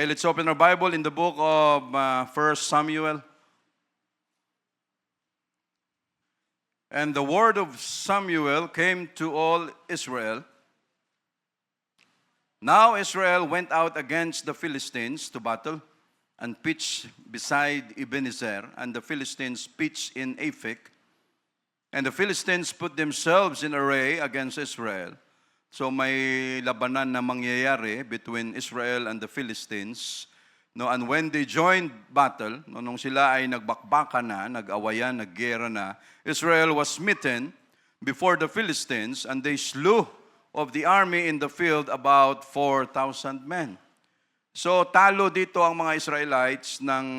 Okay, let's open our Bible in the book of 1 Samuel. And the word of Samuel came to all Israel. Now Israel went out against the Philistines to battle and pitched beside Ebenezer, and the Philistines pitched in Aphek. And the Philistines put themselves in array against Israel. So may labanan na mangyayari between Israel and the Philistines. No, and when they joined battle, no, nung sila ay nagbakbaka na, nag-awayan, naggera na, Israel was smitten before the Philistines, and they slew of the army in the field about 4,000 men. So talo dito ang mga Israelites ng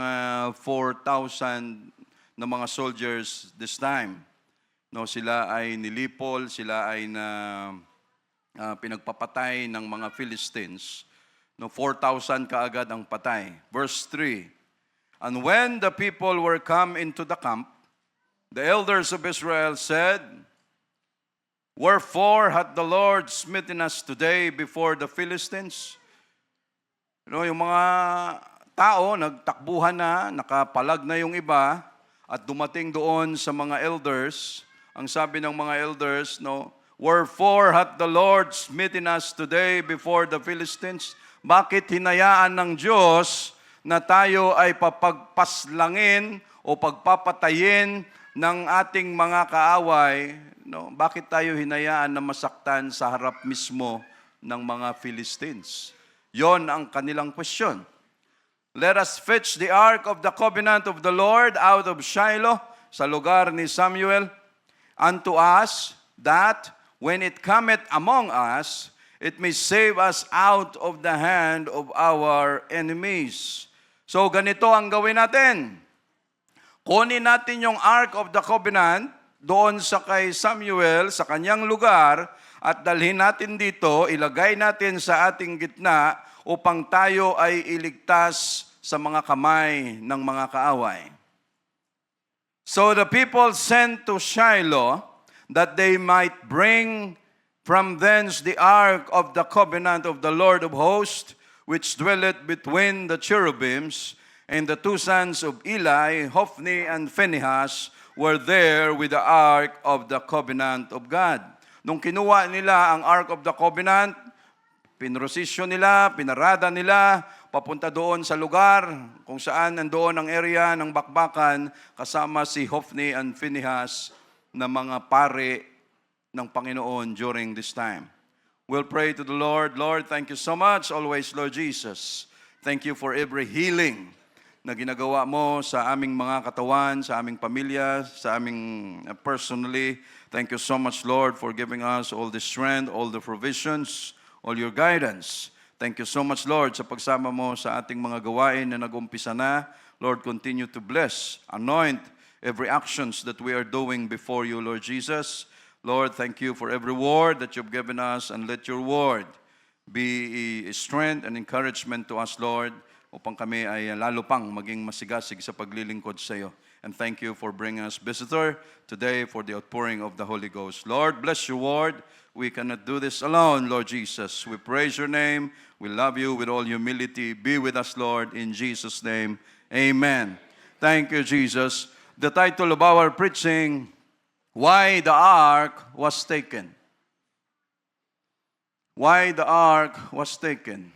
4,000 na mga soldiers this time. No, sila ay nilipol, sila ay pinagpapatay ng mga Philistines. No, 4,000 kaagad ang patay. Verse 3, and when the people were come into the camp, the elders of Israel said, wherefore hath the Lord smitten us today before the Philistines? You know, yung mga tao, nagtakbuhan na, nakapalag na yung iba, at dumating doon sa mga elders. Ang sabi ng mga elders, no, wherefore hath the Lord smitten us today before the Philistines? Bakit hinayaan ng Diyos na tayo ay papagpaslangin o pagpapatayin ng ating mga kaaway? No? Bakit tayo hinayaan na masaktan sa harap mismo ng mga Philistines? Yon ang kanilang question. Let us fetch the ark of the covenant of the Lord out of Shiloh, sa lugar ni Samuel, unto us, that when it cometh among us, it may save us out of the hand of our enemies. So ganito ang gawin natin. Kunin natin yung Ark of the Covenant doon sa kay Samuel, sa kanyang lugar, at dalhin natin dito, ilagay natin sa ating gitna upang tayo ay iligtas sa mga kamay ng mga kaaway. So the people sent to Shiloh that they might bring from thence the ark of the covenant of the Lord of hosts, which dwelleth between the cherubims, and the two sons of Eli, Hophni and Phinehas, were there with the ark of the covenant of God. Nung kinuha nila ang ark of the covenant, pinrosisyon nila, pinarada nila, papunta doon sa lugar kung saan nandoon ang area ng bakbakan kasama si Hophni and Phinehas na mga pare ng Panginoon during this time. We'll pray to the Lord. Lord, thank you so much always, Lord Jesus. Thank you for every healing na ginagawa mo sa aming mga katawan, sa aming pamilya, sa aming personally. Thank you so much, Lord, for giving us all the strength, all the provisions, all your guidance. Thank you so much, Lord, sa pagsama mo sa ating mga gawain na nag-umpisa na. Lord, continue to bless, anoint every actions that we are doing before you, Lord Jesus. Lord, thank you for every word that you've given us, and let your word be a strength and encouragement to us, Lord, upang kami ay lalo pang maging masigasig sa paglilingkod sa iyo. And thank you for bringing us visitor today for the outpouring of the Holy Ghost. Lord, bless your word. We cannot do this alone, Lord Jesus. We praise your name. We love you with all humility. Be with us, Lord, in Jesus' name. Amen. Thank you, Jesus. The title of our preaching, Why the Ark Was Taken. Why the Ark Was Taken.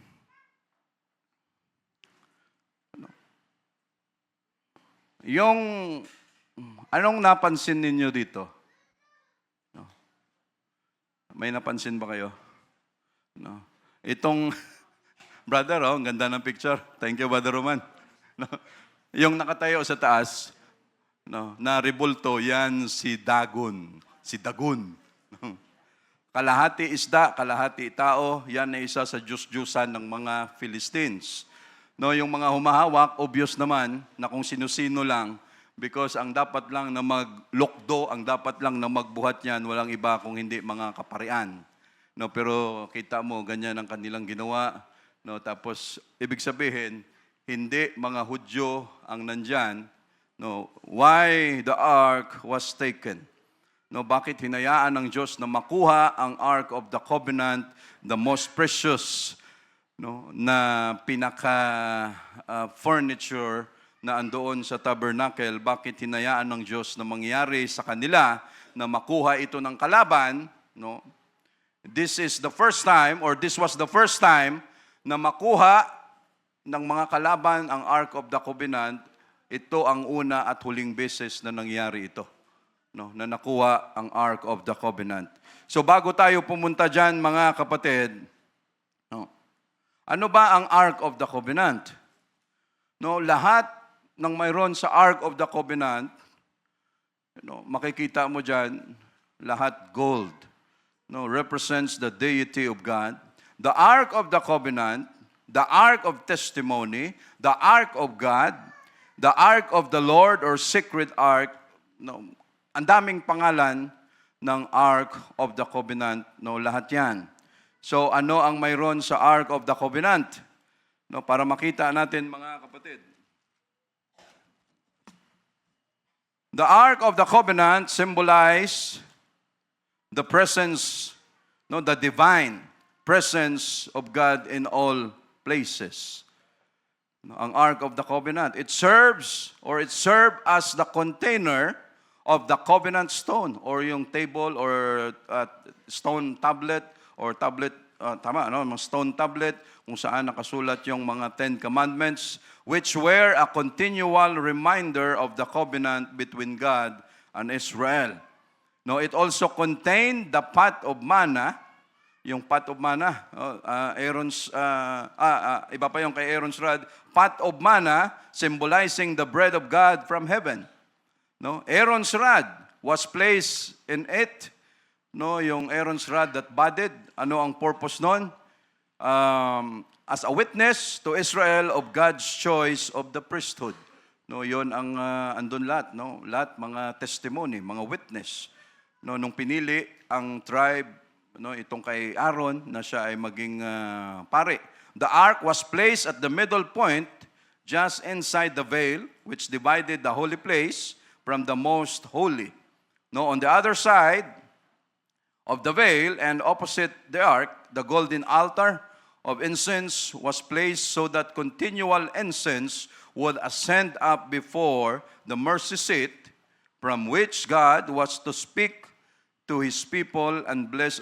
Yung, anong napansin ninyo dito? May napansin ba kayo? No. Itong, brother, ang ganda ng picture. Thank you, Brother Roman. No. Yung nakatayo sa taas, no, na rebulto, yan si Dagon. Si Dagon. No. Kalahati isda, kalahati tao, yan ay isa sa Diyos-Diyusan ng mga Philistines. No, yung mga humahawak, obvious naman na kung sino-sino lang, because ang dapat lang na maglokdo, ang dapat lang na magbuhat yan, walang iba kung hindi mga kaparian. No, pero kita mo, ganyan ang kanilang ginawa. No, tapos, ibig sabihin, hindi mga Hudyo ang nandyan. No, why the ark was taken? No, bakit hinayaan ng Diyos na makuha ang Ark of the Covenant, the most precious no, na pinaka furniture na andoon sa tabernacle, bakit hinayaan ng Diyos na mangyari sa kanila na makuha ito ng kalaban, no? This is the first time, or this was the first time na makuha ng mga kalaban ang Ark of the Covenant. Ito ang una at huling beses na nangyari ito, no, na nakuha ang Ark of the Covenant. So bago tayo pumunta dyan, mga kapatid, no, ano ba ang Ark of the Covenant? No, lahat ng mayroon sa Ark of the Covenant, no, makikita mo dyan, lahat gold. No, represents the deity of God. The Ark of the Covenant, the Ark of Testimony, the Ark of God, the Ark of the Lord or Secret Ark. No, ang daming pangalan ng Ark of the Covenant. No, lahat yan. So ano ang mayroon sa Ark of the Covenant? No, para makita natin, mga kapatid. The Ark of the Covenant symbolize the presence, no, the divine presence of God in all places. Ang Ark of the Covenant, it served as the container of the covenant stone, or yung table or stone tablet, or tablet, stone tablet, kung saan nakasulat yung mga 10 Commandments, which were a continual reminder of the covenant between God and Israel. No, it also contained the pot of manna, yung pot of manna, iba pa yung kay Aaron's rod, pot of manna symbolizing the bread of God from heaven. No, Aaron's rod was placed in it. No, yung Aaron's rod that budded, ano ang purpose nun? As a witness to Israel of God's choice of the priesthood. No, yon ang andun lahat, no? Lahat mga testimony, mga witness. No, nung pinili ang tribe, no, itong kay Aaron na siya ay maging pare. The ark was placed at the middle point, just inside the veil, which divided the holy place from the most holy. No, on the other side of the veil and opposite the ark, the golden altar of incense was placed so that continual incense would ascend up before the mercy seat, from which God was to speak to His people and bless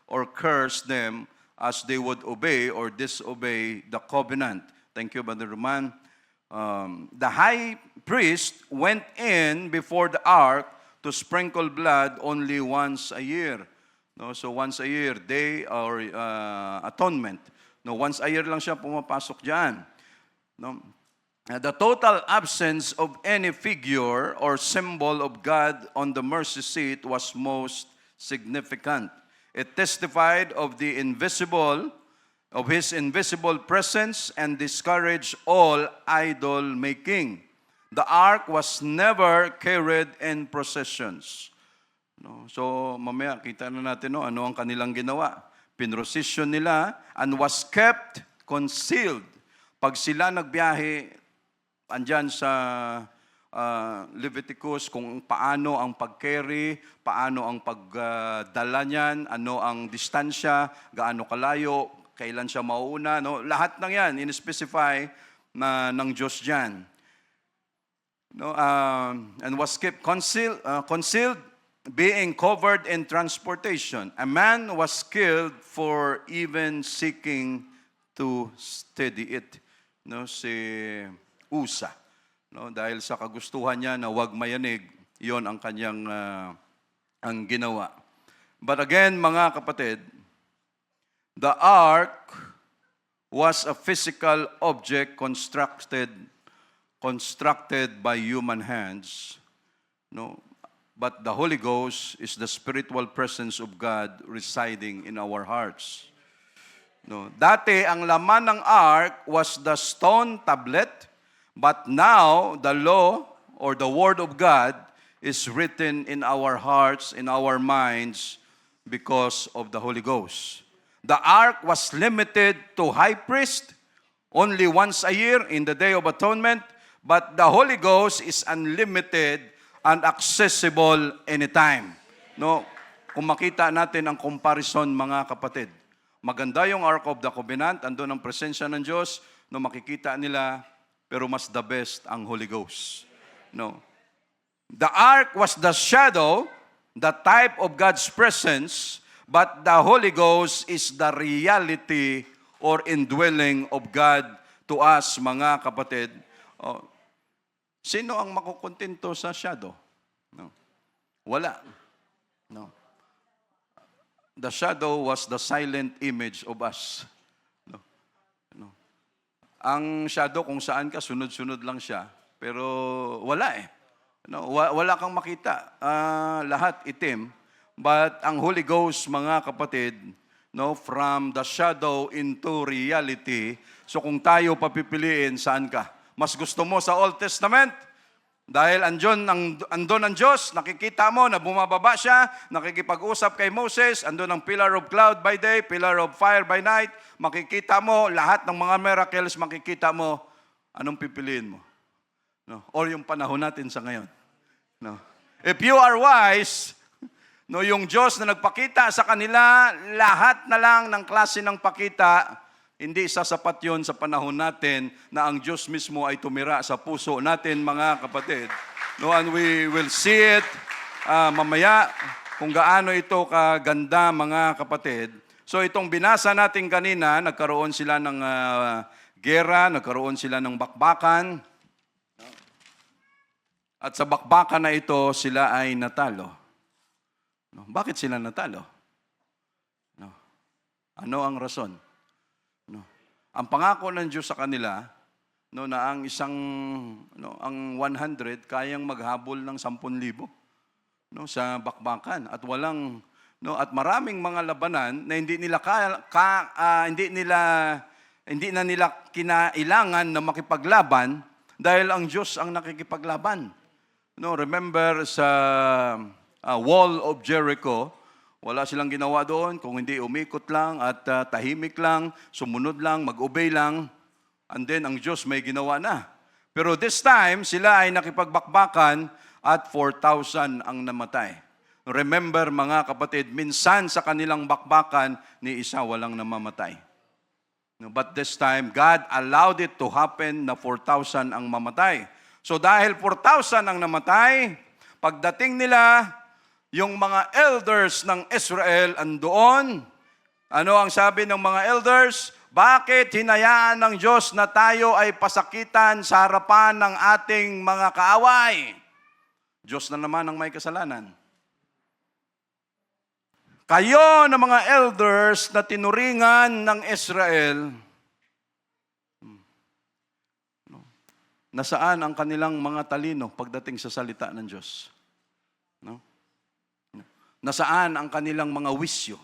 or curse them as they would obey or disobey the covenant. Thank you, Brother Roman. The high priest went in before the ark to sprinkle blood only once a year. No, so once a year, day or atonement. No, once a year lang siya pumapasok diyan. No. The total absence of any figure or symbol of God on the mercy seat was most significant. It testified of the invisible, of His invisible presence, and discouraged all idol making. The ark was never carried in processions. No, so mamaya kita na natin, no, ano ang kanilang ginawa. Pinrosesyon nila and was kept concealed. Pag sila nagbiyahe, andyan sa Leviticus kung paano ang pag-carry, paano ang pagdala niyan, ano ang distansya, gaano kalayo, kailan siya mauuna. No? Lahat ng yan, in-specify na ng Diyos dyan. No, and was kept concealed, being covered in transportation. A man was killed for even seeking to steady it. No, si Usa. No, dahil sa kagustuhan niya na wag mayanig, yon ang kanyang ang ginawa. But again, mga kapatid, the ark was a physical object constructed by human hands. No, but the Holy Ghost is the spiritual presence of God residing in our hearts. No, dati ang laman ng ark was the stone tablet, but now the law or the word of God is written in our hearts, in our minds, because of the Holy Ghost. The ark was limited to high priest only once a year in the Day of Atonement, but the Holy Ghost is unlimited and accessible anytime. No, kung makita natin ang comparison, mga kapatid, Maganda yung Ark of the Covenant, andun ang presensya ng Diyos, no, makikita nila, pero mas the best ang Holy Ghost. No. The Ark was the shadow, the type of God's presence, but the Holy Ghost is the reality or indwelling of God to us, mga kapatid. Oh, sino ang makukontento sa shadow? No. Wala. No. The shadow was the silent image of us. No. No. Ang shadow, kung saan ka, sunod-sunod lang siya. Pero wala eh. No, wala kang makita. Lahat itim. But ang Holy Ghost, mga kapatid, no, from the shadow into reality. So kung tayo papipiliin, saan ka? Mas gusto mo sa Old Testament? Dahil andon ang Diyos, nakikita mo na bumababa siya, nakikipag-usap kay Moses, andon ang pillar of cloud by day, pillar of fire by night, makikita mo, lahat ng mga miracles, makikita mo, anong pipiliin mo? No? Or yung panahon natin sa ngayon. No? If you are wise, no, yung Diyos na nagpakita sa kanila, lahat na lang ng klase ng pakita, hindi sasapat yun sa panahon natin na ang Diyos mismo ay tumira sa puso natin, mga kapatid. No, and we will see it mamaya kung gaano ito kaganda, mga kapatid. So itong binasa natin kanina, nagkaroon sila ng gera, nagkaroon sila ng bakbakan. At sa bakbakan na ito, sila ay natalo. No, bakit sila natalo? No. Ano ang rason? No. Ang pangako ng Diyos sa kanila, no, na ang ang 100 kayang maghabol ng 10,000, no, sa bakbakan, at at maraming mga labanan na hindi na nila kinailangan na makipaglaban dahil ang Diyos ang nakikipaglaban. No, remember sa Wall of Jericho, wala silang ginawa doon kung hindi umikot lang at tahimik lang, sumunod lang, mag-obey lang, and then ang Diyos may ginawa na. Pero this time, sila ay nakipagbakbakan at 4,000 ang namatay. Remember, mga kapatid, minsan sa kanilang bakbakan, ni isa walang namamatay. No, but this time, God allowed it to happen na 4,000 ang mamatay. So dahil 4,000 ang namatay, pagdating nila, yung mga elders ng Israel andoon. Ano ang sabi ng mga elders? Bakit hinayaan ng Diyos na tayo ay pasakitan sa harapan ng ating mga kaaway? Diyos na naman ang may kasalanan. Kayo na mga elders na tinuringan ng Israel, nasaan ang kanilang mga talino pagdating sa salita ng Diyos? No? Nasaan ang kanilang mga wisyo?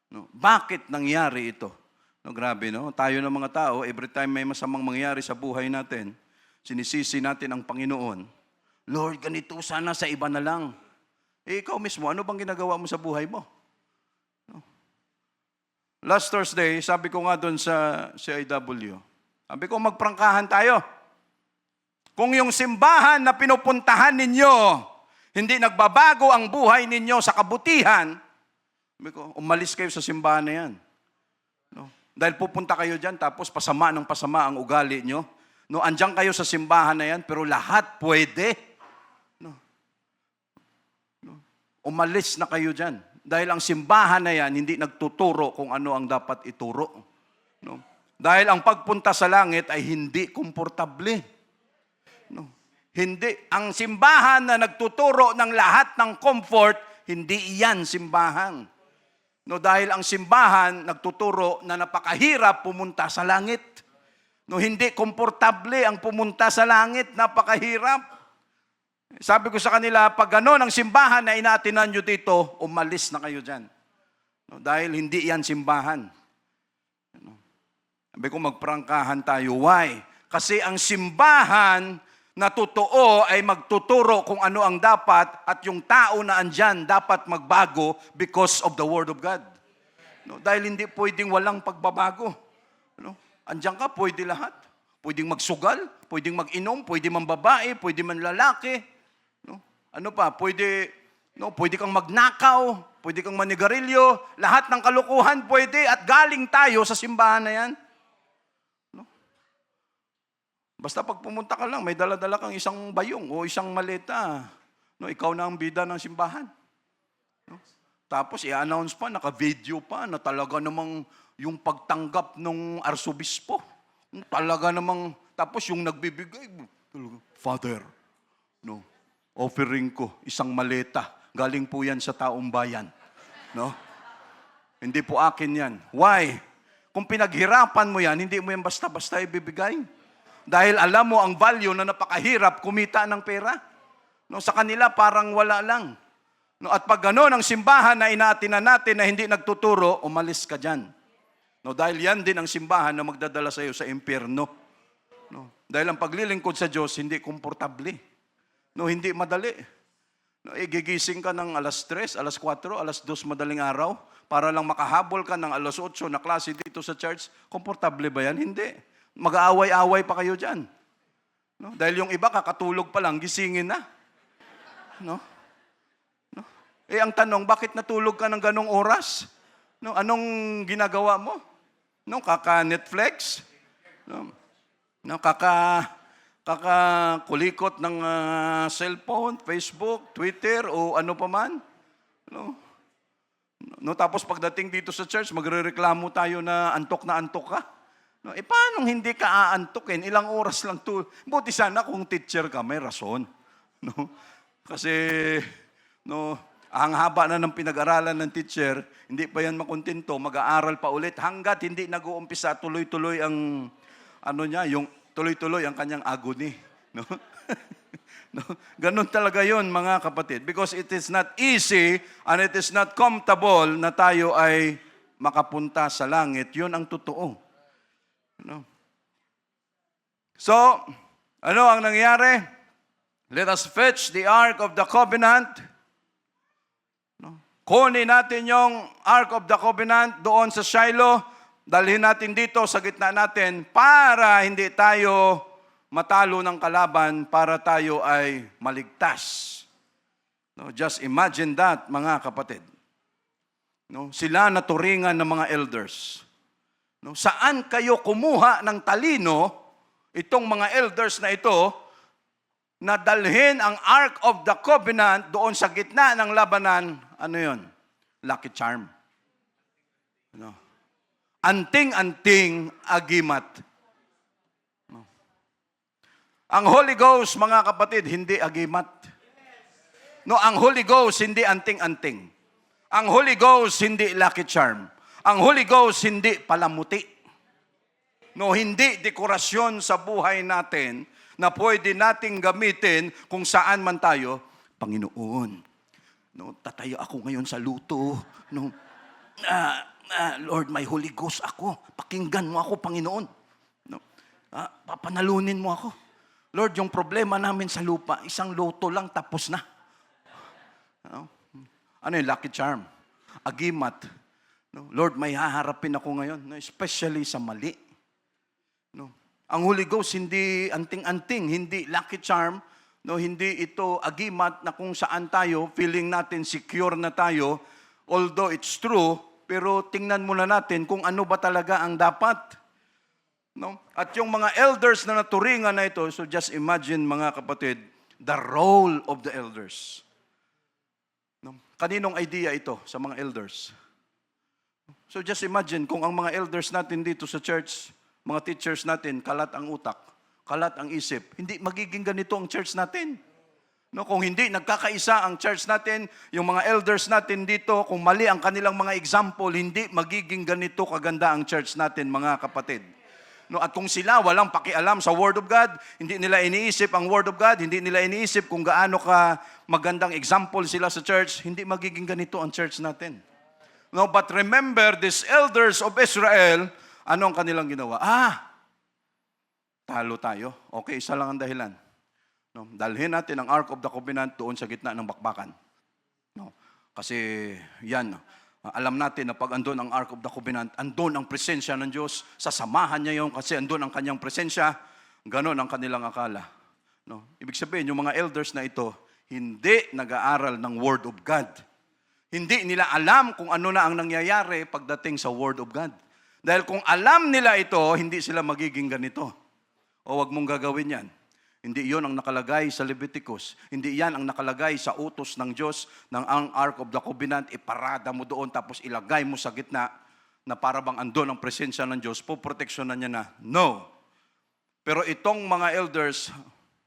No? Bakit nangyari ito? No, grabe, no? Tayo ng mga tao, every time may masamang mangyari sa buhay natin, sinisisi natin ang Panginoon. Lord, ganito sana sa iba na lang. Ikaw mismo, ano bang ginagawa mo sa buhay mo? No? Last Thursday, sabi ko nga doon sa CIW, sabi ko magprangkahan tayo. Kung yung simbahan na pinupuntahan ninyo, hindi nagbabago ang buhay ninyo sa kabutihan, umalis kayo sa simbahan na yan. No? Dahil pupunta kayo dyan, tapos pasama ang ugali nyo. No, andyan kayo sa simbahan na yan, pero lahat pwede. No? No? Umalis na kayo dyan. Dahil ang simbahan na yan, hindi nagtuturo kung ano ang dapat ituro. No? Dahil ang pagpunta sa langit ay hindi komportable. No? Hindi. Ang simbahan na nagtuturo ng lahat ng comfort, hindi iyan simbahan. No, dahil ang simbahan nagtuturo na napakahirap pumunta sa langit. No, hindi komportable ang pumunta sa langit, napakahirap. Sabi ko sa kanila, pag gano'n ang simbahan na inaatinan nyo dito, umalis na kayo dyan. No, dahil hindi iyan simbahan. No. Sabi ko, magprangkahan tayo. Why? Kasi ang simbahan na totoo ay magtuturo kung ano ang dapat at yung tao na andyan dapat magbago because of the Word of God. No, dahil hindi pwedeng walang pagbabago. No? Andyan ka, pwede lahat. Pwedeng magsugal, pwedeng mag-inom, pwede man babae, pwede man lalaki. No? Ano pa? Pwede kang magnakaw, pwede kang manigarilyo, lahat ng kalukuhan pwede at galing tayo sa simbahan na yan. No? Basta pag pumunta ka lang, may dala-dala kang isang bayong o isang maleta. No, ikaw na ang bida ng simbahan. No? Tapos i-announce pa, naka-video pa na talaga namang yung pagtanggap ng arsobispo. Talaga namang, tapos yung nagbibigay, Father, no, offering ko isang maleta. Galing po yan sa taong bayan. No? Hindi po akin yan. Why? Kung pinaghirapan mo yan, hindi mo yan basta-basta ibibigay. Dahil alam mo ang value na napakahirap kumita ng pera. No, sa kanila parang wala lang. No, at pag gano'n ang simbahan na inaatinan natin na hindi nagtuturo, umalis ka dyan. No, dahil yan din ang simbahan na magdadala sa iyo sa impyerno. No, dahil ang paglilingkod sa Diyos, hindi komportable. No, hindi madali. No, gigising ka ng alas 3, alas 4, alas 2 madaling araw para lang makahabol ka ng alas 8 na klase dito sa church. Komportable ba yan? Hindi. Mag-aaway-away pa kayo dyan. No? Dahil yung iba kakatulog pa lang, gisingin na. No? No? Ang tanong, bakit natulog ka ng ganong oras? No? Anong ginagawa mo? No? Kaka-Netflix? No? No? Kakakulikot ng cellphone, Facebook, Twitter, o ano pa man. No? No, tapos pagdating dito sa church, magrereklamo tayo na antok ka. No, paano hindi ka aantukin? Ilang oras lang to. Buti sana kung teacher ka, may rason. No? Kasi, no, ang haba na ng pinag-aralan ng teacher, hindi pa yan makontento, mag-aaral pa ulit hanggat hindi nag-uumpisa tuloy-tuloy ang, yung tuloy-tuloy ang kanyang agony. No? No? Ganun talaga yon mga kapatid. Because it is not easy and it is not comfortable na tayo ay makapunta sa langit. Yun ang totoo. No? So, ano ang nangyari? Let us fetch the Ark of the Covenant. No? Kunin natin yung Ark of the Covenant doon sa Shiloh. Dalhin natin dito sa gitna natin para hindi tayo matalo ng kalaban, para tayo ay maligtas. No? Just imagine that, mga kapatid. No? Sila naturingan ng mga elders. No? Saan kayo kumuha ng talino, itong mga elders na ito, na dalhin ang Ark of the Covenant doon sa gitna ng labanan? Ano yon? Lucky charm. No? Anting-anting agimat. No? Ang Holy Ghost, mga kapatid, hindi agimat. No, ang Holy Ghost hindi anting-anting. Ang Holy Ghost hindi lucky charm. Ang Holy Ghost hindi palamuti. No, hindi dekorasyon sa buhay natin na pwede nating gamitin kung saan man tayo. Panginoon, no, tatayo ako ngayon sa luto. No, Lord, may Holy Ghost ako. Pakinggan mo ako, Panginoon. No, papanalunin mo ako. Lord, yung problema namin sa lupa, isang loto lang tapos na. No? Ano yung lucky charm? Agimat. No? Lord, may haharapin ako ngayon, no? Especially sa mali. No? Ang Holy Ghost hindi anting-anting, hindi lucky charm, no? Hindi ito agimat na kung saan tayo, feeling natin secure na tayo, although it's true, pero tingnan muna natin kung ano ba talaga ang dapat. No? At yung mga elders na naturingan na ito, so just imagine mga kapatid, the role of the elders. No? Kaninong idea ito sa mga elders? So just imagine kung ang mga elders natin dito sa church, mga teachers natin, kalat ang utak, kalat ang isip, hindi magiging ganito ang church natin. No, kung hindi nagkakaisa ang church natin, yung mga elders natin dito, kung mali ang kanilang mga example, hindi magiging ganito kaganda ang church natin, mga kapatid. No, at kung sila walang pakialam sa Word of God, hindi nila iniisip ang Word of God, hindi nila iniisip kung gaano ka magandang example sila sa church, hindi magiging ganito ang church natin. No, but remember, these elders of Israel, ano ang kanilang ginawa? Talo tayo. Okay, isa lang ang dahilan. No, dalhin natin ang Ark of the Covenant doon sa gitna ng bakbakan. No, kasi yan, alam natin na pag andun ang Ark of the Covenant, andun ang presensya ng Diyos, sasamahan niya yon kasi andun ang kanyang presensya. Ganon ang kanilang akala. No, ibig sabihin, yung mga elders na ito, hindi nag-aaral ng Word of God. Hindi nila alam kung ano na ang nangyayari pagdating sa Word of God. Dahil kung alam nila ito, hindi sila magiging ganito. O wag mong gagawin yan. Hindi yon ang nakalagay sa Leviticus. Hindi yan ang nakalagay sa utos ng Diyos ng ang Ark of the Covenant. Iparada mo doon tapos ilagay mo sa gitna na para bang andun ang presensya ng Diyos. Poproteksyonan niya na. No. Pero itong mga elders,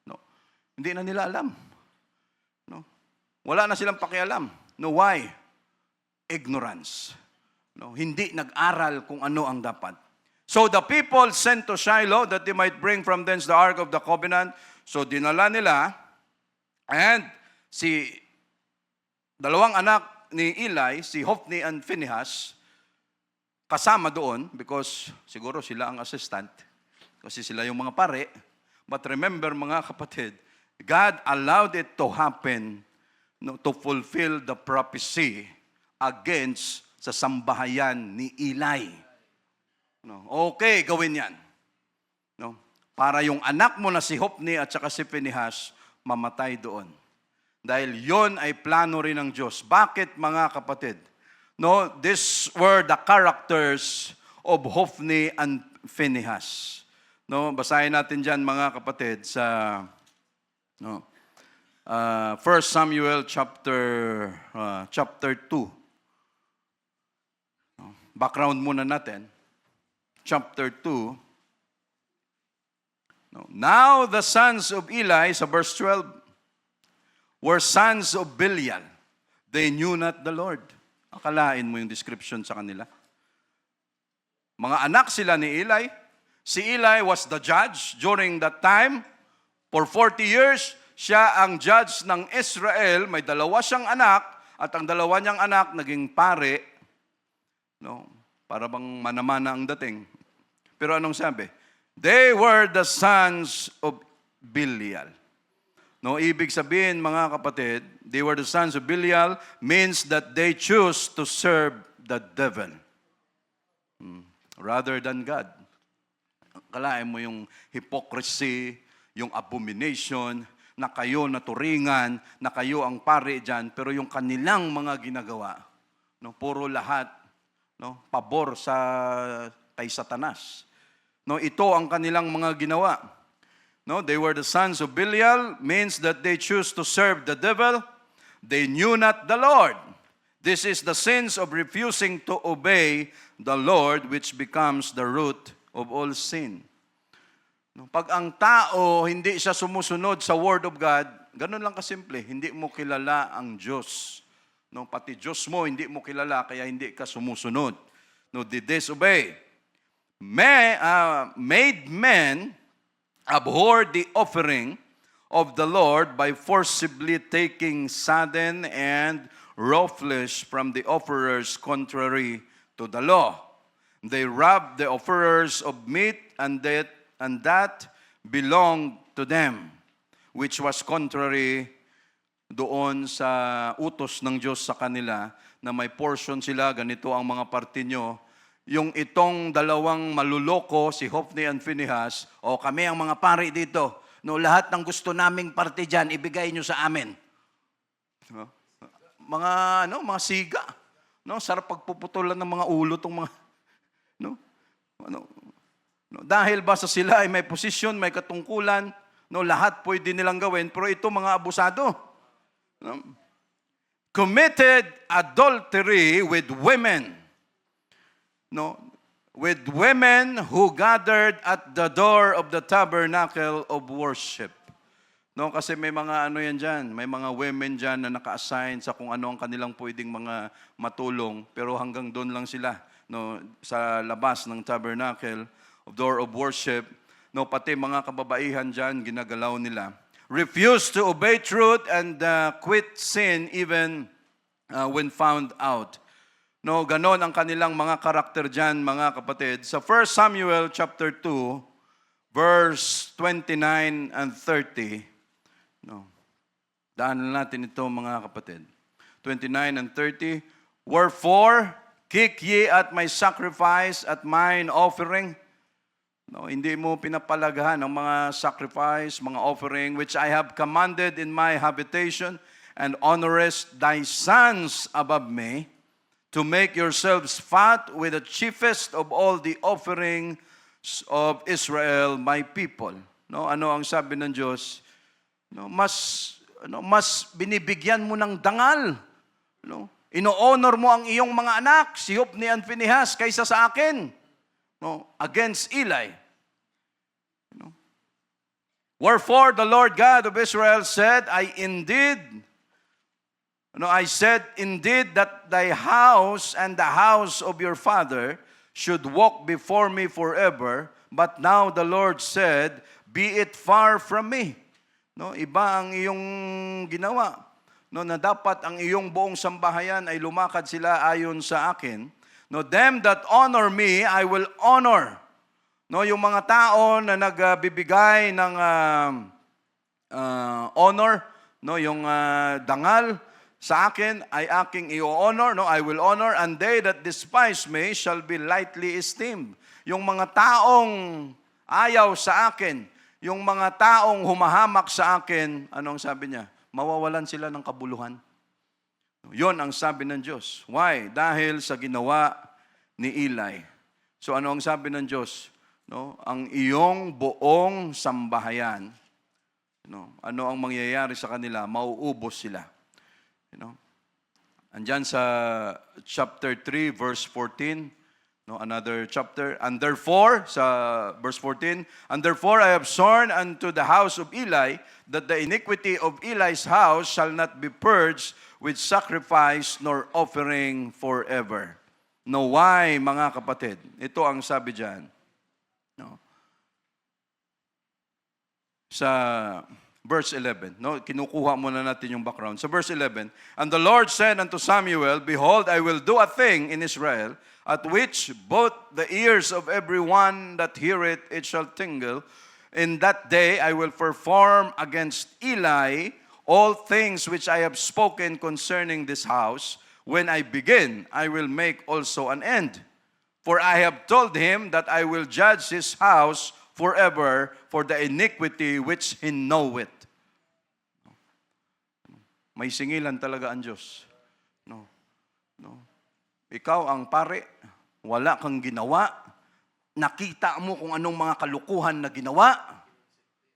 no, hindi na nila alam. No. Wala na silang pakialam. No, why? Ignorance. No, hindi nag-aral kung ano ang dapat. So the people sent to Shiloh that they might bring from thence the Ark of the Covenant. So dinala nila, and si dalawang anak ni Eli, si Hophni and Phinehas, kasama doon because siguro sila ang assistant, kasi sila yung mga pare. But remember mga kapatid, God allowed it to happen, no, to fulfill the prophecy against sa sambahayan ni Eli. No, okay, gawin yan. No, para yung anak mo na si Hophni at saka si Phinehas mamatay doon. Dahil yon ay plano rin ng Diyos. Bakit mga kapatid? No, these were the characters of Hophni and Phinehas. No, basahin natin diyan mga kapatid sa 1 Samuel chapter 2. Background muna natin. Chapter 2. Now the sons of Eli, sa verse 12, were sons of Belial. They knew not the Lord. Akalain mo yung description sa kanila. Mga anak sila ni Eli. Si Eli was the judge during that time. For 40 years, siya ang judge ng Israel. May dalawa siyang anak, at ang dalawa niyang anak naging pare. No, para bang manamana ang dating. Pero anong sabi? They were the sons of Belial. No, ibig sabihin mga kapatid, they were the sons of Belial means that they choose to serve the devil rather than God. Kalahin mo yung hypocrisy, yung abomination, na kayo naturingan, na kayo ang pare dyan, pero yung kanilang mga ginagawa, no, puro lahat, no, pabor sa kay Satanas. No, ito ang kanilang mga ginawa. No, they were the sons of Belial, means that they choose to serve the devil. They knew not the Lord. This is the sins of refusing to obey the Lord, which becomes the root of all sin. No, pag ang tao hindi siya sumusunod sa Word of God, ganun lang kasimple, hindi mo kilala ang Diyos. No, pati Diyos mo hindi mo kilala, kaya hindi ka sumusunod. No, they disobey. Made men abhor the offering of the Lord by forcibly taking sodden and raw flesh from the offerers contrary to the law. They robbed the offerers of meat and that belonged to them, which was contrary doon sa utos ng Diyos sa kanila na may portion sila, ganito ang mga parte nyo. Yung itong dalawang maluloko, si Hophni and Phinehas, o kami ang mga pari dito, no, lahat ng gusto naming parte dyan, ibigay nyo sa amin. No? Mga siga. No, sarap pagpuputulan ng mga ulo tong mga, no? Dahil basta sila ay may posisyon, may katungkulan, no, lahat pwede nilang gawin, pero ito mga abusado. No? Committed adultery with women. No, with women who gathered at the door of the tabernacle of worship. No, kasi may mga yan dyan, may mga women dyan na naka-assign sa kung ano ang kanilang pwedeng mga matulong, pero hanggang doon lang sila, no, sa labas ng tabernacle of door of worship. No, pati mga kababaihan dyan, ginagalaw nila. Refuse to obey truth and quit sin even when found out. No, ganon ang kanilang mga karakter dyan, mga kapatid. Sa 1 Samuel chapter 2, verse 29 and 30, no, daanan natin ito, mga kapatid. 29 and 30, wherefore, kick ye at my sacrifice, at mine offering. No, hindi mo pinapalagahan ang mga sacrifice, mga offering, which I have commanded in my habitation, and honorest thy sons above me, to make yourselves fat with the chiefest of all the offerings of Israel, my people. No, ano ang sabi ng Diyos? No, mas binibigyan mo ng dangal. No? Ino-honor mo ang iyong mga anak, si Hopni and Phinehas, kaysa sa akin. No, against Eli. No? Wherefore the Lord God of Israel said, I said indeed that thy house and the house of your father should walk before me forever, but now the Lord said, be it far from me. No, iba ang iyong ginawa. No, na dapat ang iyong buong sambahayan ay lumakad sila ayon sa akin. No, them that honor me, I will honor. No, yung mga tao na nagbibigay ng honor, no, yung dangal sa akin ay aking i-honor, no, I will honor, and they that despise me shall be lightly esteemed. Yung mga taong ayaw sa akin, yung mga taong humahamak sa akin, anong sabi niya? Mawawalan sila ng kabuluhan. Yon ang sabi ng Diyos. Why? Dahil sa ginawa ni Eli. So ano ang sabi ng Diyos? No, ang iyong buong sambahayan, no, ano ang mangyayari sa kanila? Mauubos sila. You know? Andyan sa chapter 3, verse 14, no, another chapter. And therefore, sa verse 14, and therefore I have sworn unto the house of Eli that the iniquity of Eli's house shall not be purged with sacrifice nor offering forever. No, why, mga kapatid? Ito ang sabi dyan. No. Sa verse 11, no, kinukuha muna natin yung background. Sa verse 11, and the Lord said unto Samuel, behold, I will do a thing in Israel, at which both the ears of every one that heareth it shall tingle. In that day I will perform against Eli all things which I have spoken concerning this house. When I begin, I will make also an end. For I have told him that I will judge his house forever for the iniquity which he knoweth. May singilan talaga ang Diyos. No. No. Ikaw ang pare, wala kang ginawa. Nakita mo kung anong mga kalukuhan na ginawa.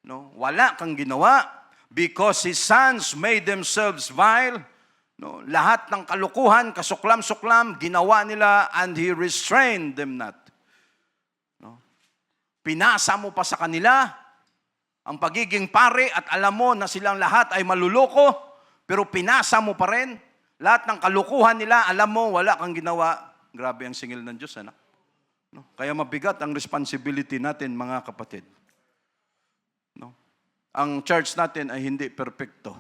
No, wala kang ginawa because his sons made themselves vile. No, lahat ng kalukuhan, kasuklam-suklam, ginawa nila and he restrained them not. No. Pinasa mo pa sa kanila ang pagiging pare at alam mo na silang lahat ay maluloko. Pero pinasa mo pa rin. Lahat ng kalukuhan nila, alam mo, wala kang ginawa. Grabe ang singil ng Diyos, anak. No? Kaya mabigat ang responsibility natin, mga kapatid. No? Ang church natin ay hindi perfecto.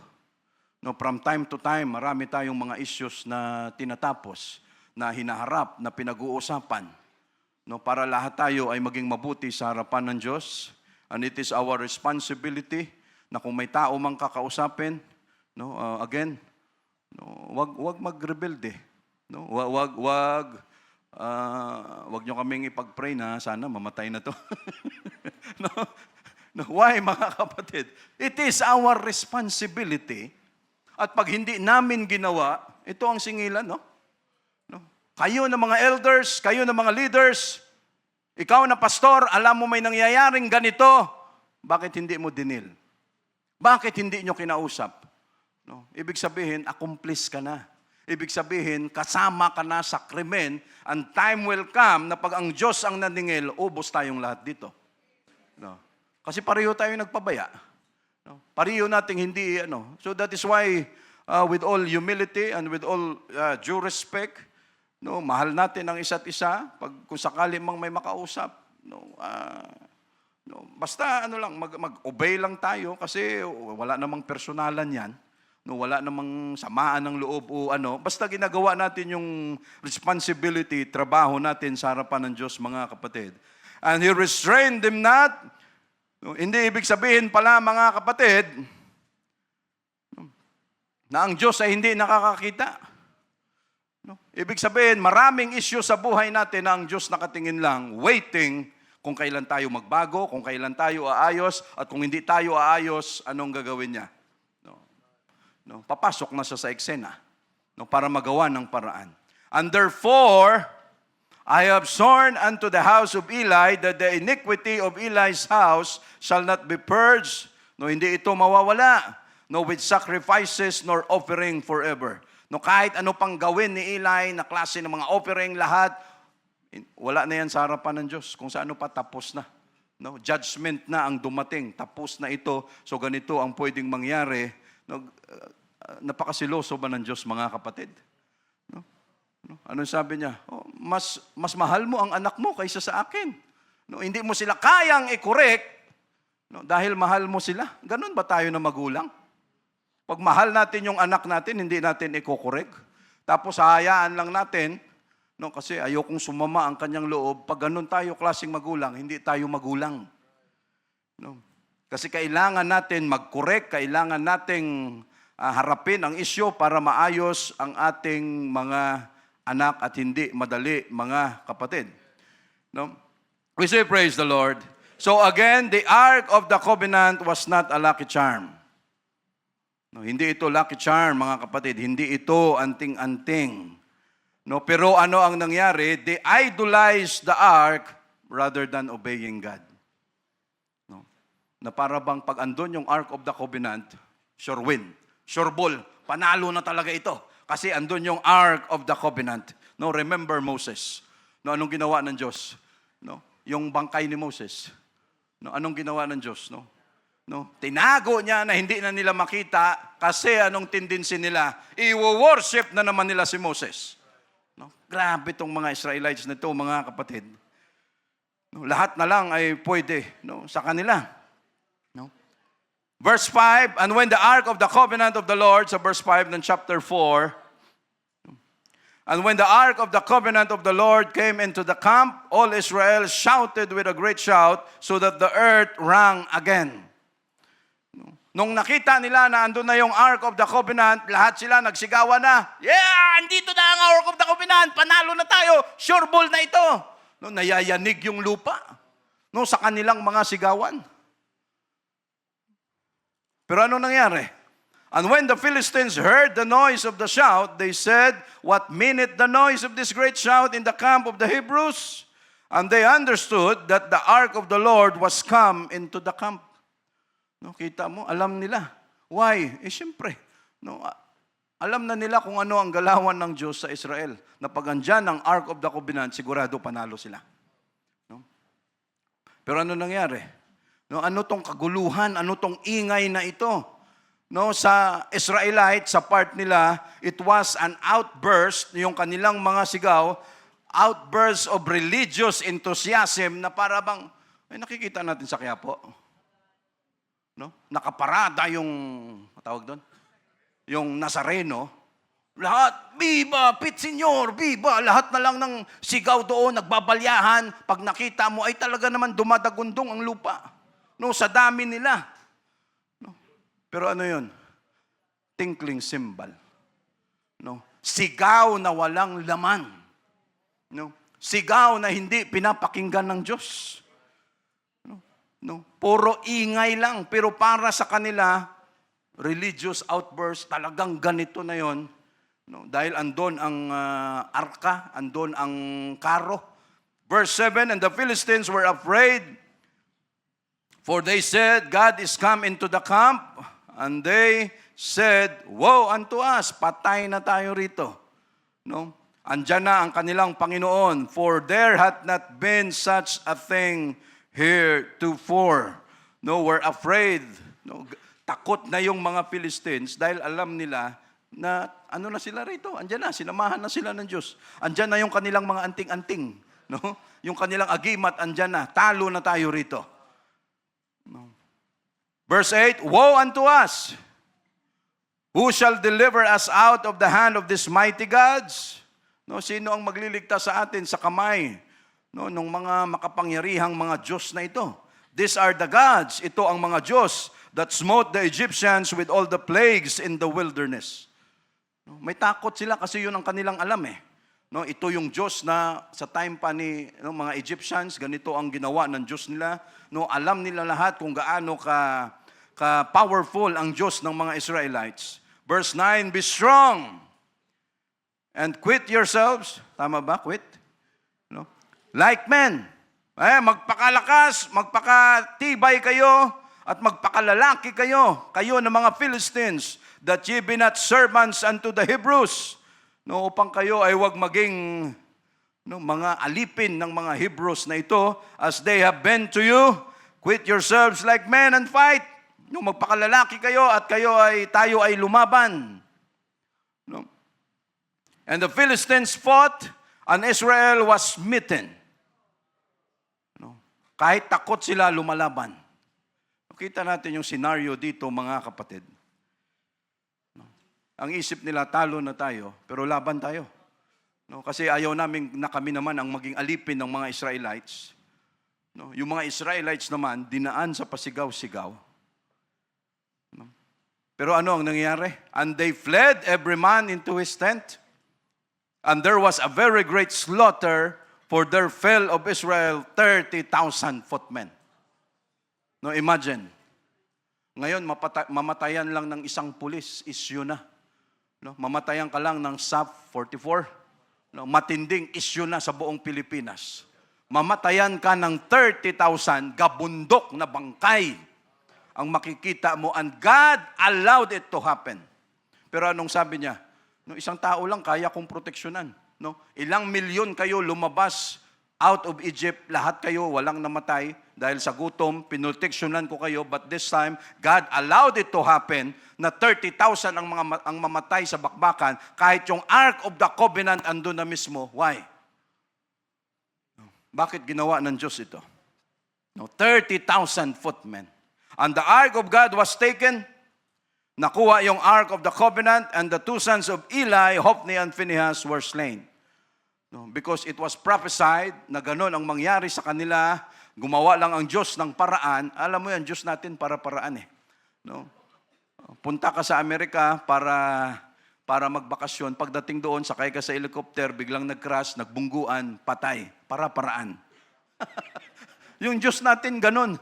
No? From time to time, marami tayong mga issues na tinatapos, na hinaharap, na pinag-uusapan. No? Para lahat tayo ay maging mabuti sa harapan ng Diyos. And it is our responsibility na kung may tao mang kakausapin, no, again, no, wag mag-rebelde. No, wag nyo kaming ipag-pray na sana mamatay na to. No, no, why, mga kapatid? It is our responsibility. At pag hindi namin ginawa, ito ang singilan, no? No? Kayo na mga elders, kayo na mga leaders, ikaw na pastor, alam mo may nangyayaring ganito, bakit hindi mo dinil? Bakit hindi nyo kinausap? No? Ibig sabihin, accomplice ka na. Ibig sabihin, kasama ka na sa krimen, and time will come na pag ang Diyos ang naningil, ubos tayong lahat dito. No? Kasi pareho tayo nagpabaya. No? Pareho nating hindi, ano. So that is why, with all humility and with all due respect, no, mahal natin ang isa't isa, kung sakali mang may makausap. No, no, basta ano lang, mag-obey lang tayo kasi wala namang personalan yan. No, wala namang samaan ng loob o ano. Basta ginagawa natin yung responsibility, trabaho natin sa harapan ng Diyos, mga kapatid. And he restrained them not. No, hindi ibig sabihin pala, mga kapatid, na ang Diyos ay hindi nakakakita. No? Ibig sabihin, maraming issue sa buhay natin na ang Diyos nakatingin lang, waiting kung kailan tayo magbago, kung kailan tayo aayos, at kung hindi tayo aayos, anong gagawin niya. No? No, papasok na siya sa eksena, no, para magawa ng paraan. And therefore, I have sworn unto the house of Eli that the iniquity of Eli's house shall not be purged. No, hindi ito mawawala. No, with sacrifices nor offering forever. No, kahit ano pang gawin ni Eli na klase ng mga offering, lahat, wala na yan sa harapan ng Diyos. Kung sa ano pa, tapos na. No, judgment na ang dumating. Tapos na ito. So ganito ang pwedeng mangyari. No, napakasiloso ba ng Diyos, mga kapatid? No, anong sabi niya? Oh, mas mahal mo ang anak mo kaysa sa akin. No, hindi mo sila kayang i-correct, no, dahil mahal mo sila. Ganun ba tayo na magulang? Pag mahal natin yung anak natin, hindi natin i-correct. Tapos hahayaan lang natin, no, kasi ayokong sumama ang kanyang loob. Pag ganun tayo klaseng magulang, hindi tayo magulang. No? Kasi kailangan natin mag-correct, kailangan nating harapin ang isyu para maayos ang ating mga anak at hindi madali, mga kapatid. No? We say praise the Lord. So again, the Ark of the Covenant was not a lucky charm. No, hindi ito lucky charm, mga kapatid. Hindi ito anting-anting. No, pero ano ang nangyari? They idolized the Ark rather than obeying God. No? Na para bang pag andun yung Ark of the Covenant, sure win, sure ball, panalo na talaga ito. Kasi andun yung Ark of the Covenant. No, remember Moses. No, anong ginawa ng Diyos? No, yung bangkay ni Moses. No, anong ginawa ng Diyos? No, tinago niya na hindi na nila makita kasi anong tendency nila? I-worship na naman nila si Moses. No, grabe tong mga Israelites na ito, mga kapatid. No, lahat na lang ay pwede, no, sa kanila. No? Verse 5, and when the Ark of the Covenant of the Lord, sa verse 5 ng chapter 4, and when the Ark of the Covenant of the Lord came into the camp, all Israel shouted with a great shout, so that the earth rang again. Nung nakita nila na andun na yung Ark of the Covenant, lahat sila nagsigawan na, yeah, andito na ang Ark of the Covenant, panalo na tayo, sure ball na ito. No, nayayanig yung lupa, no, sa kanilang mga sigawan. Pero ano nangyari? And when the Philistines heard the noise of the shout, they said, what meaneth the noise of this great shout in the camp of the Hebrews? And they understood that the Ark of the Lord was come into the camp. No, kita mo, alam nila. Why? Siyempre, no, alam na nila kung ano ang galawan ng Diyos sa Israel. Na pag andyan ang Ark of the Covenant, sigurado panalo sila. No? Pero ano nangyari? No, ano tong kaguluhan? Ano tong ingay na ito? No, sa Israelite, sa part nila, it was an outburst, yung kanilang mga sigaw, outburst of religious enthusiasm na para bang, ay nakikita natin sa Quiapo. No? Nakaparada yung, tawag doon? Yung Nazareno. Lahat, Viva, Pit Senyor, Viva, lahat na lang ng sigaw doon, nagbabalyahan. Pag nakita mo, ay talaga naman dumadagundong ang lupa. No, sa dami nila. Pero ano yun? Tinkling cymbal. No? Sigaw na walang laman. No? Sigaw na hindi pinapakinggan ng Diyos. No? Puro ingay lang. Pero para sa kanila, religious outburst, talagang ganito na yon. No? Dahil andon ang arka, andon ang karo. Verse 7, and the Philistines were afraid, for they said, God is come into the camp. And they said, woe unto us, patay na tayo rito. No? Andyan na ang kanilang Panginoon, for there hath not been such a thing heretofore. No, we're afraid. No, takot na yung mga Philistines dahil alam nila na ano na sila rito. Andyan na, sinamahan na sila ng Diyos. Andyan na yung kanilang mga anting-anting. No? Yung kanilang agimat, andyan na. Talo na tayo rito. No? Verse 8, woe unto us! Who shall deliver us out of the hand of these mighty gods? No, sino ang magliligtas sa atin sa kamay, no, ng mga makapangyarihang mga Diyos na ito? These are the gods. Ito ang mga Diyos that smote the Egyptians with all the plagues in the wilderness. No, may takot sila kasi yun ang kanilang alam eh. No, ito yung Diyos na sa time pa ni mga Egyptians, ganito ang ginawa ng Diyos nila. No, alam nila lahat kung gaano ka powerful ang Diyos ng mga Israelites. Verse 9, be strong and quit yourselves. Tama ba? Quit? No? Like men. Magpakalakas, magpakatibay kayo, at magpakalalaki kayo. Kayo ng mga Philistines, that ye be not servants unto the Hebrews. No, upang kayo ay wag maging mga alipin ng mga Hebrews na ito, as they have been to you. Quit yourselves like men and fight. No, magpakalalaki kayo at tayo ay lumaban. No? And the Philistines fought, and Israel was smitten. No? Kahit takot sila, lumalaban. Kita natin yung scenario dito, mga kapatid. No? Ang isip nila, talo na tayo, pero laban tayo. No? Kasi ayaw namin na kami naman ang maging alipin ng mga Israelites. No? Yung mga Israelites naman, dinaan sa pasigaw-sigaw. No? Pero ano ang nangyari? And they fled every man into his tent. And there was a very great slaughter, for there fell of Israel 30,000 footmen. No, imagine. Ngayon, mamatayan lang ng isang pulis, issue na. No, mamatayan ka lang ng SAP 44. No, matinding issue na sa buong Pilipinas. Mamatayan ka ng 30,000 gabundok na bangkay ang makikita mo, and God allowed it to happen. Pero anong sabi niya? No, isang tao lang kaya kong proteksyonan. No? Ilang milyon kayo lumabas out of Egypt, lahat kayo walang namatay dahil sa gutom, pinoteksyonan ko kayo, but this time, God allowed it to happen na 30,000 ang mamatay sa bakbakan, kahit yung Ark of the Covenant andun na mismo. Why? No. Bakit ginawa ng Diyos ito? No, 30,000 footmen. And the Ark of God was taken. Nakuha yung Ark of the Covenant, and the two sons of Eli, Hophni and Phinehas, were slain. No, because it was prophesied na gano'n ang mangyari sa kanila, gumawa lang ang Diyos ng paraan. Alam mo yan, Diyos natin para-paraan eh. No? Punta ka sa Amerika para magbakasyon. Pagdating doon, sakay ka sa helicopter, biglang nag-crash, nagbungguan, patay. Para-paraan. Yung Diyos natin gano'n.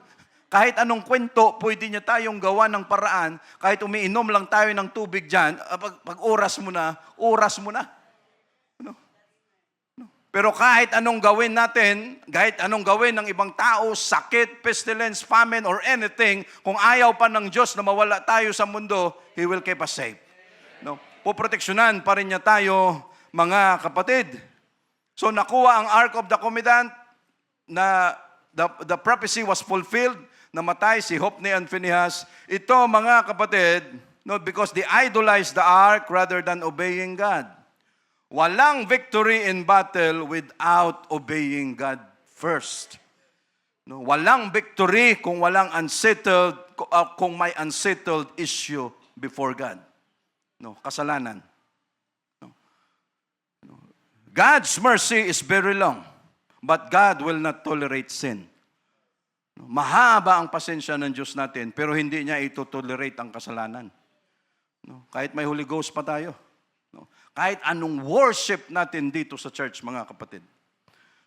Kahit anong kwento, pwede niya tayong gawa ng paraan. Kahit umiinom lang tayo ng tubig dyan, pag oras mo na. Ano? Pero kahit anong gawin natin, kahit anong gawin ng ibang tao, sakit, pestilence, famine, or anything, kung ayaw pa ng Diyos na mawala tayo sa mundo, He will keep us safe. No? Poproteksyonan pa rin niya tayo, mga kapatid. So nakuha ang Ark of the Covenant, na the prophecy was fulfilled. Namatay si Hophni and Phinehas. Ito, mga kapatid, no, because they idolized the ark rather than obeying God. Walang victory in battle without obeying God first. No, walang victory kung kung may unsettled issue before God. No, kasalanan. No. God's mercy is very long, but God will not tolerate sin. Mahaba ang pasensya ng Diyos natin, pero hindi niya ito-tolerate ang kasalanan. No? Kahit may Holy Ghost pa tayo. No? Kahit anong worship natin dito sa church, mga kapatid.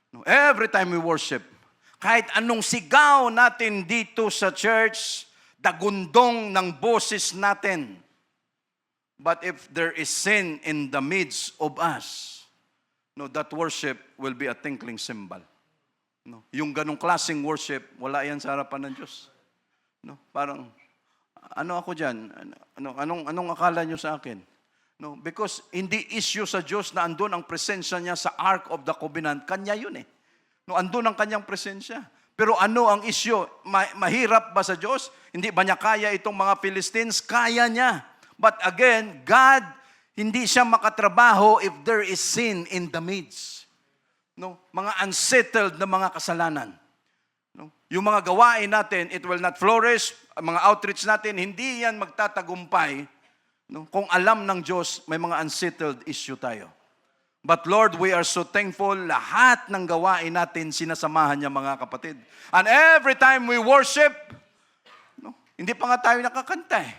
No? Every time we worship, kahit anong sigaw natin dito sa church, dagundong ng boses natin. But if there is sin in the midst of us, no, that worship will be a tinkling cymbal. No, yung ganong klaseng worship, wala yan sa harapan ng Diyos. No, parang, ano ako dyan? Anong akala nyo sa akin? No, because hindi issue sa Diyos na andun ang presensya niya sa Ark of the Covenant. Kanya yun eh. No, andun ang kanyang presensya. Pero ano ang issue? Mahirap ba sa Diyos? Hindi ba niya kaya itong mga Philistines? Kaya niya. But again, God, hindi siya makatrabaho if there is sin in the midst. No, mga unsettled na mga kasalanan. No, yung mga gawain natin, it will not flourish. Mga outreach natin, hindi yan magtatagumpay. No, kung alam ng Diyos, may mga unsettled issue tayo. But Lord, we are so thankful, lahat ng gawain natin, sinasamahan niya, mga kapatid. And every time we worship, no, hindi pa nga tayo nakakanta eh.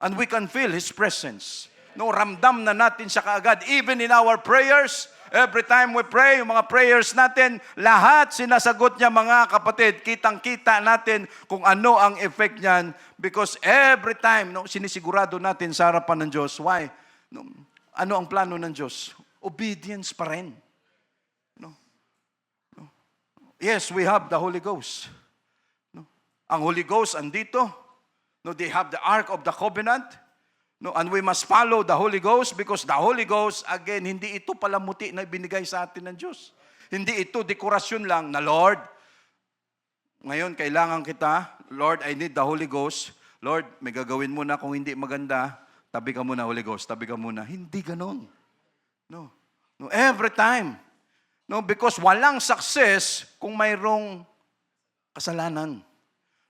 And we can feel His presence. No, ramdam na natin siya kaagad. Even in our prayers, Every time we pray, yung mga prayers natin, lahat sinasagot niya mga kapatid. Kitang-kita natin kung ano ang effect niyan because every time, sinisigurado natin sa harapan ng Diyos. Why? Ano ang plano ng Diyos? Obedience pa rin. Yes, we have the Holy Ghost. Ang Holy Ghost andito. They have the Ark of the Covenant. And we must follow the Holy Ghost because the Holy Ghost, again, hindi ito palamuti na binigay sa atin ng Diyos. Hindi ito dekorasyon lang na, Lord, ngayon kailangan kita, Lord, I need the Holy Ghost. Lord, may gagawin mo na kung hindi maganda, tabi ka muna, Holy Ghost, tabi ka muna. Hindi ganon. No, every time. Because walang success kung mayroong kasalanan.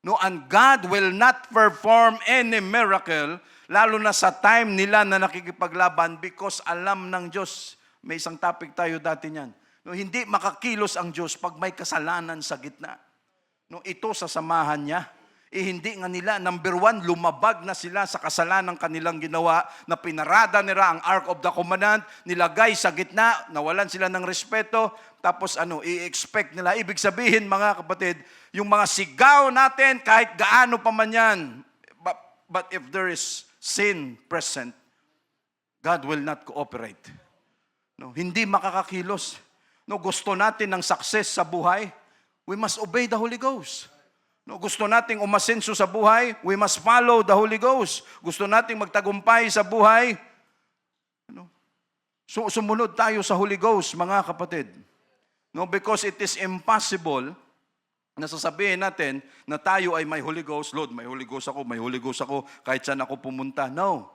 And God will not perform any miracle, lalo na sa time nila na nakikipaglaban because alam ng Diyos. May isang topic tayo dati niyan. Hindi makakilos ang Diyos pag may kasalanan sa gitna. Ito sa samahan niya. Hindi nga nila, number one, lumabag na sila sa kasalanan kanilang ginawa na pinarada nila ang Ark of the Covenant, nilagay sa gitna, nawalan sila ng respeto, tapos i-expect nila. Ibig sabihin, mga kapatid, yung mga sigaw natin, kahit gaano pa man yan, but if there is sin present, God will not cooperate. Hindi makakakilos. Gusto natin ng success sa buhay, we must obey the Holy Ghost. Gusto nating umasenso sa buhay, we must follow the Holy Ghost. Gusto nating magtagumpay sa buhay, sumunod tayo sa Holy Ghost, mga kapatid. Because it is impossible na sasabihin natin na tayo ay may Holy Ghost. Lord, may Holy Ghost ako, kahit saan ako pumunta. No.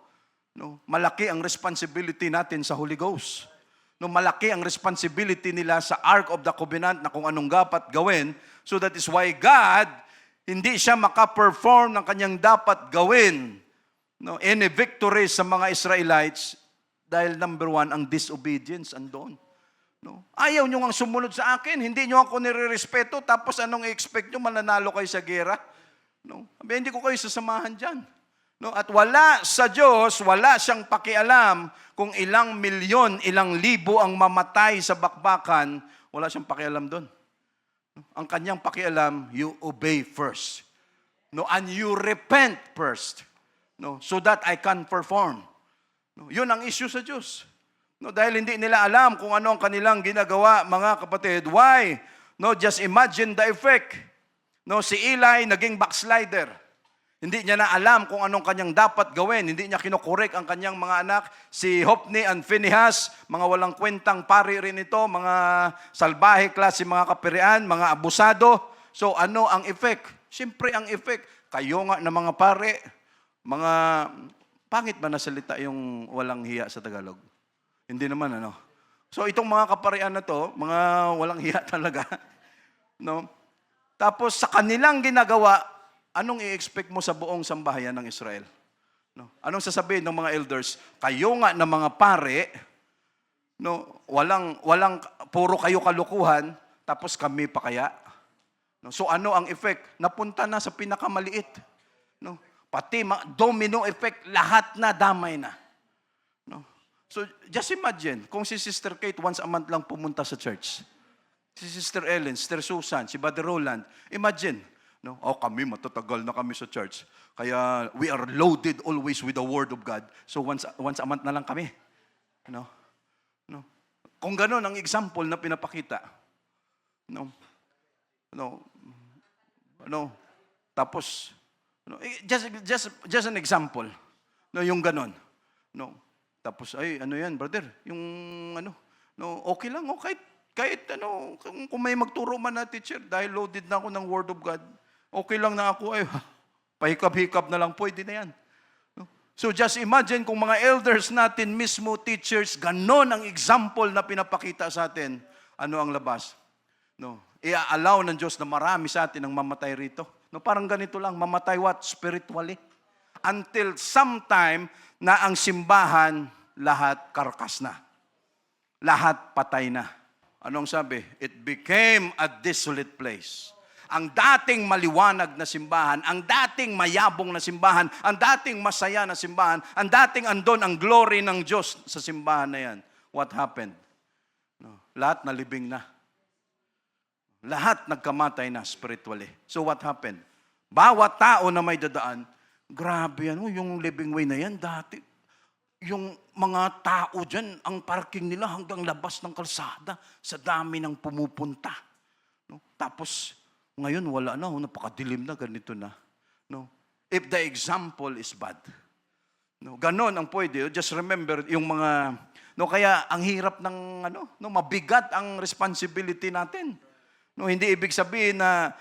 Malaki ang responsibility natin sa Holy Ghost. Malaki ang responsibility nila sa Ark of the Covenant na kung anong dapat gawin. So that is why God, hindi siya makaperform ng kanyang dapat gawin. Any victory sa mga Israelites dahil number one, ang disobedience andon. Ayaw nyo nga sumunod sa akin, hindi nyo ako nire-respeto, tapos anong i-expect nyo, mananalo kayo sa gera? Hindi ko kayo sasamahan dyan. At wala sa Diyos, wala siyang pakialam kung ilang milyon, ilang libo ang mamatay sa bakbakan, wala siyang pakialam doon. Ang kanyang pakialam, you obey first. And you repent first. So that I can perform. Yun ang issue sa Diyos. Dahil hindi nila alam kung ano ang kanilang ginagawa, mga kapatid. Why? Just imagine the effect. Si Eli naging backslider. Hindi niya na alam kung anong kanyang dapat gawin. Hindi niya kinokorek ang kanyang mga anak. Si Hophni and Phinehas, mga walang kwentang pari rin ito, mga salbahe klase, mga kapirian, mga abusado. So ano ang effect? Siyempre ang effect, kayo nga na mga pare, mga, pangit ba na salita yung walang hiya sa Tagalog? Hindi naman, So itong mga kaparian na to, mga walang hiya talaga. Tapos sa kanilang ginagawa, anong i-expect mo sa buong sambahayan ng Israel? Anong sasabihin ng mga elders? Kayo nga na mga pare, walang puro kayo kalukuhan, tapos kami pa kaya? So ano ang effect? Napunta na sa pinakamaliit. Pati domino effect, lahat na damay na. So just imagine, kung si Sister Kate once a month lang pumunta sa church, si Sister Ellen, Sister Susan, si Brother Roland, imagine, kami, matatagal na kami sa church. Kaya we are loaded always with the Word of God. So once a month na lang kami. Kung gano'n ang example na pinapakita. Tapos, just an example. Yung gano'n. Tapos, ano yan, brother? Yung okay lang. Kahit kung may magturo man na teacher, dahil loaded na ako ng Word of God, okay lang na ako, pahikap-hikap na lang, pwede na yan. So just imagine kung mga elders natin mismo, teachers, ganon ang example na pinapakita sa atin, ano ang labas? I-allow ng Diyos na marami sa atin ang mamatay rito. Parang ganito lang, mamatay what? Spiritually. Until sometime na ang simbahan, lahat karkas na. Lahat patay na. Anong sabi? It became a desolate place. Ang dating maliwanag na simbahan, ang dating mayabong na simbahan, ang dating masaya na simbahan, ang dating andon ang glory ng Diyos sa simbahan na yan. What happened? No, lahat nalibing na. Lahat nagkamatay na spiritually. So what happened? Bawat tao na may dadaan, grabe yan, yung living way na yan dati. Yung mga tao dyan, ang parking nila hanggang labas ng kalsada sa dami ng pumupunta. No? Tapos, ngayon wala na, napakadilim na, ganito na. No? If the example is bad. No? Ganon ang pwede. Just remember, yung mga, no, kaya ang hirap ng, mabigat ang responsibility natin. No, hindi ibig sabihin na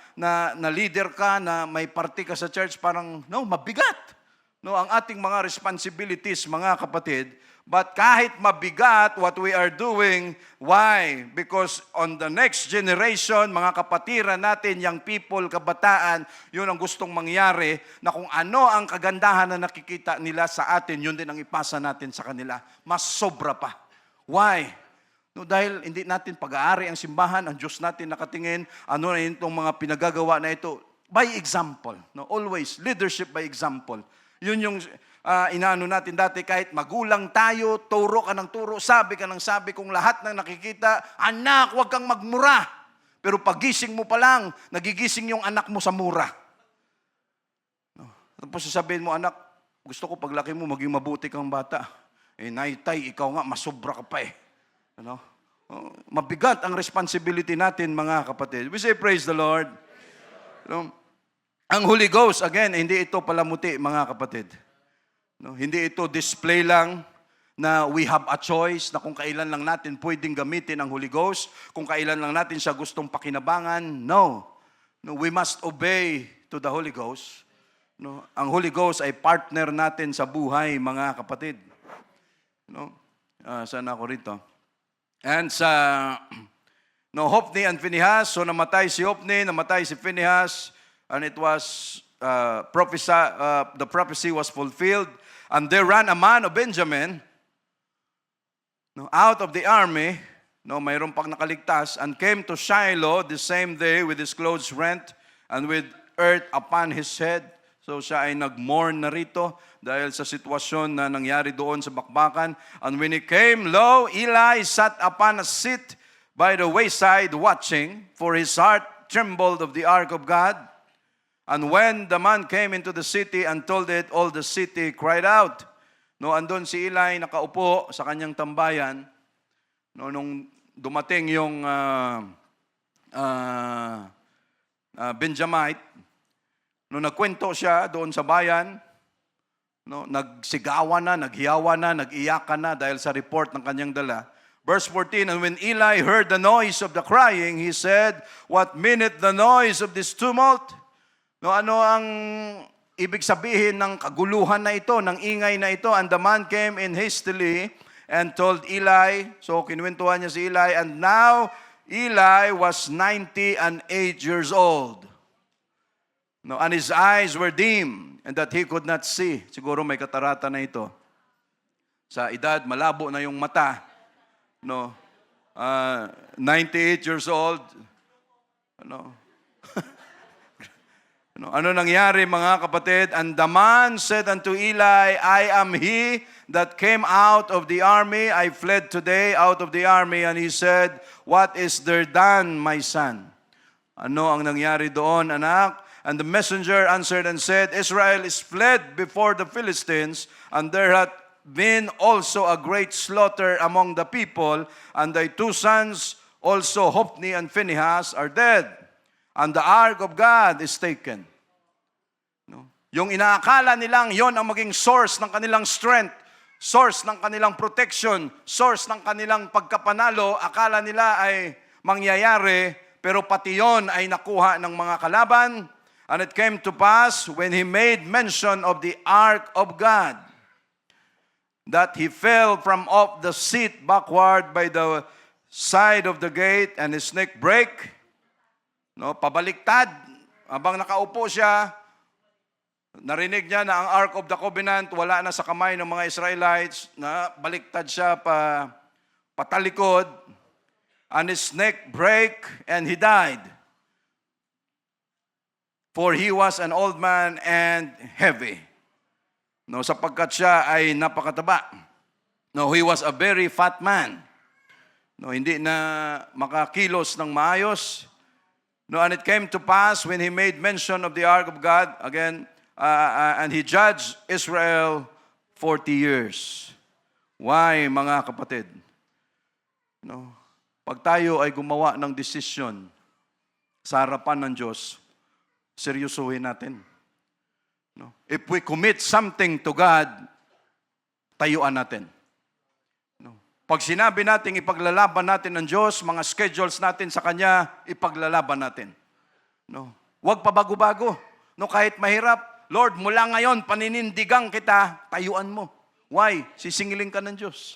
leader ka, na may party ka sa church, parang, mabigat. No, ang ating mga responsibilities, mga kapatid, but kahit mabigat what we are doing, why? Because on the next generation, mga kapatiran natin, young people, kabataan, yun ang gustong mangyari, na kung ano ang kagandahan na nakikita nila sa atin, yun din ang ipasa natin sa kanila. Mas sobra pa. Why? No, dahil hindi natin pag-aari ang simbahan, ang Diyos natin nakatingin, ano na itong mga pinagagawa na ito, by example. No, always, leadership by example. Yun yung inaano natin dati, kahit magulang tayo, turo ka ng turo, sabi ka ng sabi, kung lahat ng nakikita, anak, huwag kang magmura. Pero pagising mo pa lang, nagigising yung anak mo sa mura. No. Tapos sasabihin mo, anak, gusto ko paglaki mo, maging mabuti kang bata. Naitay, ikaw nga, masobra ka pa eh. Ano? Mabigat ang responsibility natin, mga kapatid. We say, praise the Lord. Ang Holy Ghost, again, hindi ito palamuti, mga kapatid. No, hindi ito display lang na we have a choice, na kung kailan lang natin pwedeng gamitin ang Holy Ghost, kung kailan lang natin siya gustong pakinabangan. No. No, we must obey to the Holy Ghost. No, ang Holy Ghost ay partner natin sa buhay, mga kapatid. No? Saan ako rito? And sa Hophni and Phinehas, so namatay si Hophni, namatay si Phinehas, and it was the prophecy was fulfilled. And there ran a man of Benjamin, out of the army, mayroon pang nakaligtas, and came to Shiloh the same day with his clothes rent and with earth upon his head. So siya ay nag-mourn na rito dahil sa sitwasyon na nangyari doon sa bakbakan. And when he came, lo, Eli sat upon a seat by the wayside watching, for his heart trembled of the ark of God. And when the man came into the city and told it, all the city cried out. No, andun si Eli nakaupo sa kanyang tambayan. No, nung dumating yung Benjamite, no, nagkwento siya doon sa bayan, no, nagsigawan na, naghiyawan na, nag-iyakan na dahil sa report ng kanyang dala. Verse 14, and when Eli heard the noise of the crying, he said, what meaneth the noise of this tumult? No, ano ang ibig sabihin ng kaguluhan na ito, ng ingay na ito? And the man came in hastily and told Eli, so kinuwentuhan niya si Eli, and now Eli was 98 years old. No, and his eyes were dim, and that he could not see. Siguro may katarata na ito. Sa edad, malabo na yung mata. No, 98 years old. Ano? Ano nangyari, mga kapatid? And the man said unto Eli, I am he that came out of the army. I fled today out of the army. And he said, what is there done, my son? Ano ang nangyari doon, anak? And the messenger answered and said, Israel is fled before the Philistines, and there hath been also a great slaughter among the people, and thy two sons also, Hophni and Phinehas, are dead, and the ark of God is taken. No? Yung inaakala nilang yon ang maging source ng kanilang strength, source ng kanilang protection, source ng kanilang pagkapanalo, akala nila ay mangyayari, pero pati yon ay nakuha ng mga kalaban. And it came to pass, when he made mention of the ark of God, that he fell from off the seat backward by the side of the gate, and his neck brake. No, pabaliktad. Habang nakaupo siya, narinig niya na ang Ark of the Covenant wala na sa kamay ng mga Israelites, na baliktad siya patalikod, and his neck brake, and he died. For he was an old man and heavy. No, sapagkat siya ay napakataba. No, he was a very fat man. No, hindi na makakilos ng maayos. No, and it came to pass when he made mention of the ark of God, again, and he judged Israel 40 years. Why, mga kapatid? No, pag tayo ay gumawa ng desisyon sa harapan ng Diyos, seryosohin natin. No? If we commit something to God, tayuan natin. No? Pag sinabi natin ipaglalaban natin ng Diyos, mga schedules natin sa Kanya, ipaglalaban natin. No? Huwag pa bago-bago. No, kahit mahirap, Lord, mula ngayon, paninindigang kita, tayuan mo. Why? Sisingilin ka ng Diyos.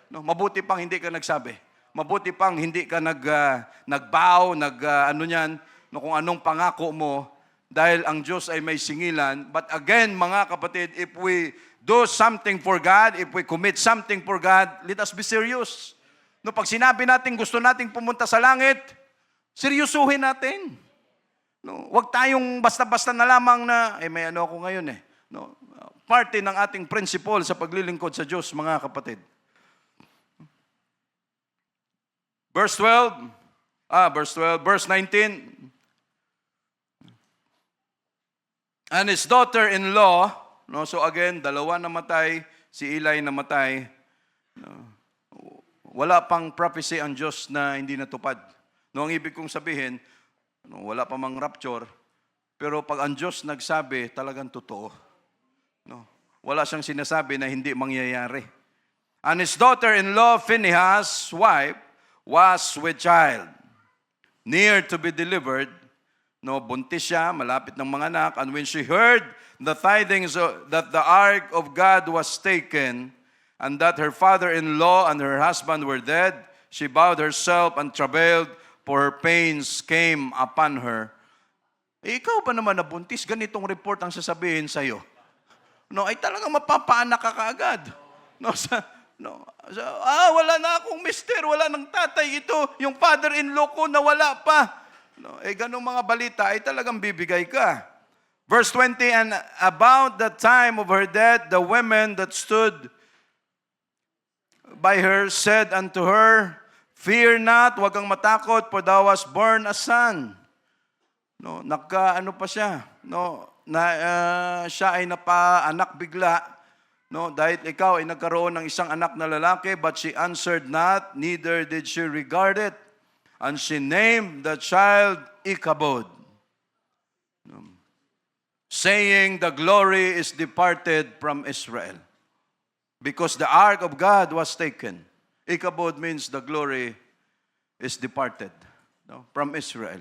No? Mabuti pang hindi ka nagsabi. Mabuti pang hindi ka nagbow, no, kung anong pangako mo, dahil ang Diyos ay may singilan. But again, mga kapatid, if we do something for God, if we commit something for God, let us be serious. No, pag sinabi natin gusto nating pumunta sa langit, seryosuhin natin. No, huwag tayong basta-basta na lamang na, may ano ako ngayon No, parte ng ating principle sa paglilingkod sa Diyos, mga kapatid. Verse 19. And his daughter-in-law, no, so again, dalawa namatay, si Eli namatay. No, wala pang prophecy ang Diyos na hindi natupad. No, ang ibig kong sabihin, no, wala pa mang rapture, pero pag ang Diyos nagsabi, talagang totoo. No, wala siyang sinasabi na hindi mangyayari. And his daughter-in-law, Phinehas' wife, was with child, near to be delivered. No, buntis siya, malapit ng mga anak. And when she heard the tidings that the ark of God was taken, and that her father-in-law and her husband were dead, she bowed herself and travailed, for her pains came upon her. Ikaw pa naman na buntis, ganitong report ang sasabihin sa'yo. No, ay talagang mapapaanak ka kaagad. Wala na akong mister, wala nang tatay ito, yung father-in-law ko na wala pa. No, ganong mga balita ay talagang bibigay ka. Verse 20, and about the time of her death, the women that stood by her said unto her, fear not, huwag kang matakot, for thou hast born a son. No, nagka-ano pa siya, no, siya ay napaanak bigla. No, dahil ikaw ay nagkaroon ng isang anak na lalaki, but she answered not, neither did she regard it. And she named the child Ichabod, saying, the glory is departed from Israel, because the ark of God was taken. Ichabod means the glory is departed, no, from Israel.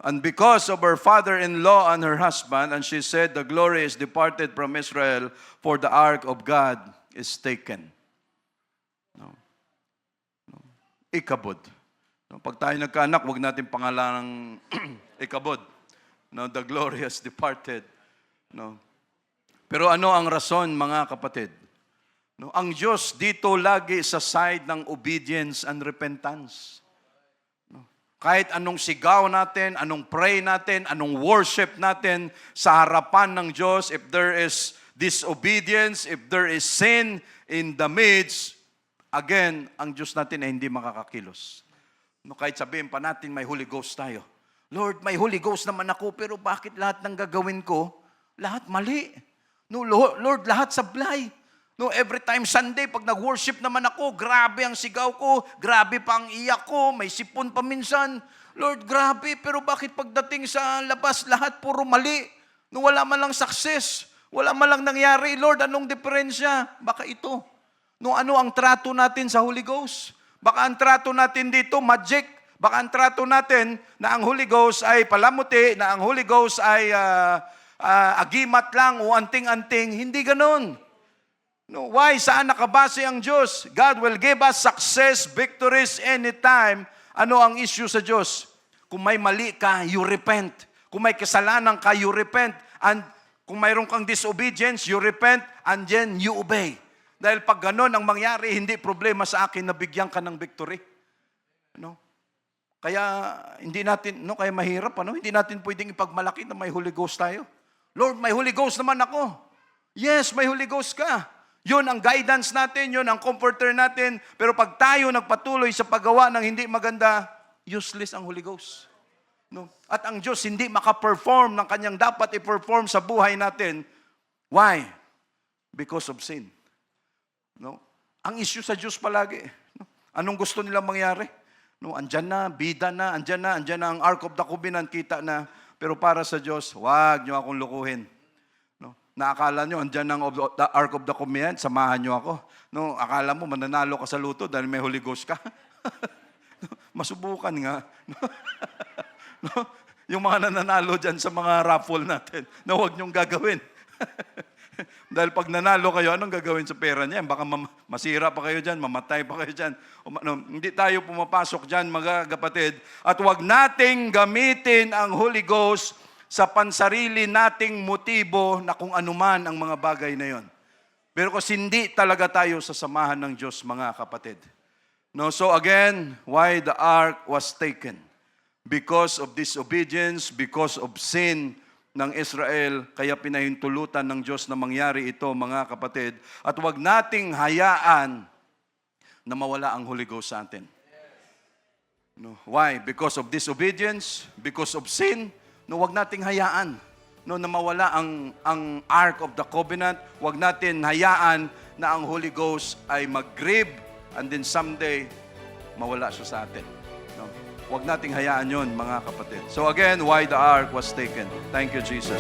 And because of her father-in-law and her husband, and she said, the glory is departed from Israel, for the ark of God is taken. No. Ichabod. No, pag tayo nagkaanak, huwag natin pangalan ng Ichabod. No, the glory has departed. No. Pero ano ang rason, mga kapatid? No, ang Diyos dito lagi sa side ng obedience and repentance. Kahit anong sigaw natin, anong pray natin, anong worship natin sa harapan ng Diyos, if there is disobedience, if there is sin in the midst, again, ang Diyos natin ay hindi makakakilos. No, kahit sabihin pa natin may Holy Ghost tayo. Lord, may Holy Ghost naman ako, pero bakit lahat ng gagawin ko, lahat mali? No, Lord, lahat sablay. No, every time Sunday, pag nag-worship naman ako, grabe ang sigaw ko, grabe pa ang iyak ko, may sipon pa minsan. Lord, grabe, pero bakit pagdating sa labas, lahat puro mali? No, wala man lang success, wala man lang nangyari. Lord, anong diferensya? Baka ito. No, ano ang trato natin sa Holy Ghost? Baka ang trato natin dito, magic. Baka ang trato natin na ang Holy Ghost ay palamuti, na ang Holy Ghost ay agimat lang o anting-anting. Hindi ganon. No, why? Saan nakabase ang Diyos? God will give us success, victories anytime. Ano ang issue sa Diyos? Kung may mali ka, you repent. Kung may kasalanan ka, you repent. And kung mayroon kang disobedience, you repent, and then you obey. Dahil pag ganon ang mangyari, hindi problema sa akin na bigyan ka ng victory. No? Kaya hindi natin, no, kaya mahirap, ano? Hindi natin pwedeng ipagmalaki na may Holy Ghost tayo. Lord, may Holy Ghost naman ako. Yes, may Holy Ghost ka. Yun ang guidance natin, yun ang comforter natin. Pero pag tayo nagpatuloy sa paggawa ng hindi maganda, useless ang Holy Ghost. No? At ang Diyos hindi makaperform ng kanyang dapat i-perform sa buhay natin. Why? Because of sin. No? Ang issue sa Diyos palagi. No? Anong gusto nilang mangyari? No, andyan na, bida na, andyan na ang Ark of the Covenant, kita na. Pero para sa Diyos, wag niyo akong lukuhin. No? Naakala niyo, andyan ang the Ark of the Covenant, samahan niyo ako. No, akala mo, mananalo ka sa luto dahil may Holy Ghost ka. Masubukan nga. No? Yung mga nananalo dyan sa mga raffle natin, na huwag niyong gagawin. Dahil pag nanalo kayo, anong gagawin sa pera niya? Baka masira pa kayo dyan, mamatay pa kayo dyan. Hindi tayo pumapasok dyan, mga kapatid. At huwag nating gamitin ang Holy Ghost sa pansarili nating motibo na kung anuman ang mga bagay na yon. Pero kasi hindi talaga tayo sasamahan ng Diyos, mga kapatid. No, so again, why the ark was taken? Because of disobedience, because of sin ng Israel, kaya pinahintulutan ng Diyos na mangyari ito, mga kapatid. At huwag nating hayaan na mawala ang Holy Ghost sa atin. No, why? Because of disobedience, because of sin. No, huwag nating hayaan na mawala ang Ark of the Covenant. Huwag natin hayaan na ang Holy Ghost ay mag-grieve and then someday mawala siya sa atin. No? Huwag nating hayaan yon, mga kapatid. So again, why the ark was taken. Thank you, Jesus.